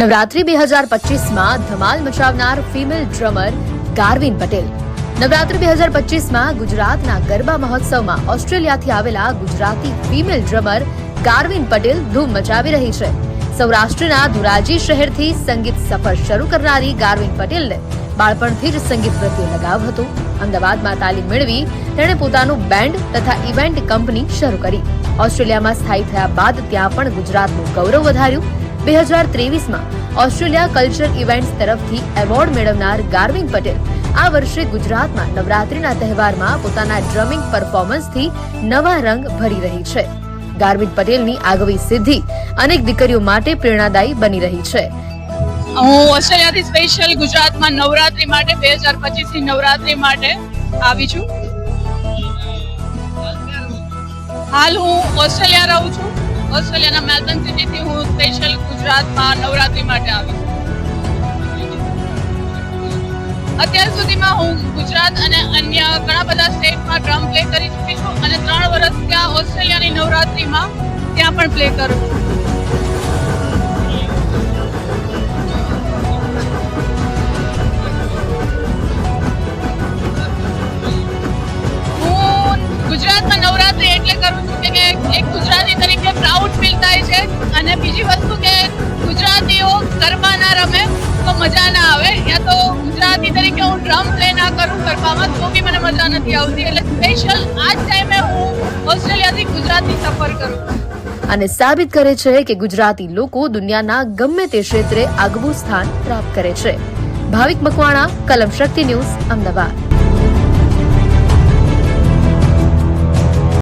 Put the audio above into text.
નવરાત્રી 2025માં ધમાલ મચાવનાર female drummer ગાર્વિન Patel. Navratri 2025માં ગુજરાતના ગરબા મહોત્સવમાં ઓસ્ટ્રેલિયાથી આવેલા ગુજરાતી ફિમેલ ડ્રમર ગાર્વિન પટેલ ધૂમ મચાવી રહી છે. સૌરાષ્ટ્રના ધોરાજી શહેરથી સંગીત સફર શરૂ કરનારી ગાર્વિન પટેલને બાળપણથી જ સંગીત પ્રત્યે લગાવ હતો. અમદાવાદમાં તાલીમ મેળવી તેણે પોતાનું બેન્ડ તથા ઇવેન્ટ કંપની શરૂ કરી. ઓસ્ટ્રેલિયામાં સ્થાયી થયા બાદ ત્યાં પણ ગુજરાતનું ગૌરવ વધાર્યું. 2023માં ઓસ્ટ્રેલિયા કલ્ચર ઇવેન્ટ્સ તરફથી એવોર્ડ મેળવનાર ગાર્વિન પટેલ આ વર્ષે ગુજરાતમાં નવરાત્રીના તહેવારમાં પોતાના ડ્રમિંગ પરફોર્મન્સથી નવા રંગ ભરી રહી છે. ગાર્વિન પટેલની આગવી સિદ્ધિ અનેક દીકરીઓ માટે પ્રેરણાદાયી બની રહી છે. હું ઓસ્ટ્રેલિયાથી સ્પેશિયલ ગુજરાતમાં નવરાત્રી માટે 2025ની નવરાત્રી માટે આવી છું. હાલ હું ઓસ્ટ્રેલિયા રહું છું. ઓસ્ટ્રેલિયાના મેલબર્ન સિટીથી હું સ્પેશિયલ ગુજરાતમાં નવરાત્રી માટે આવી છું. અત્યાર સુધીમાં હું ગુજરાત અને અન્ય ઘણા બધા સ્ટેટમાં ડ્રમ પ્લે કરી ચૂકી છું અને 3 વર્ષ ત્યાં ઓસ્ટ્રેલિયાની નવરાત્રીમાં ત્યાં પણ પ્લે કરું છું. ગુજરાતમાં નવરાત્રી એટલે કરું છું કે એક ગુજરાતી તરીકે પ્રાઉડ ફીલ થાય છે અને બીજી વસ્તુ કે ગુજરાતીઓ ગરબા ના રમે તો મજા ના આવે, યા તો ગુજરાતી તરીકે હું ડ્રમ પ્લે ના કરું ગરબામાં તો બી મને મજા નથી આવતી. એટલે સ્પેશિયલ આ જ ટાઈમે હું ઓસ્ટ્રેલિયાથી ગુજરાતી સફર કરું અને સાબિત કરે છે કે ગુજરાતી લોકો દુનિયાના ગમે તે ક્ષેત્રે આગવું સ્થાન પ્રાપ્ત કરે છે. ભાવિક મકવાણા, કલમ શક્તિ ન્યૂઝ, અમદાવાદ.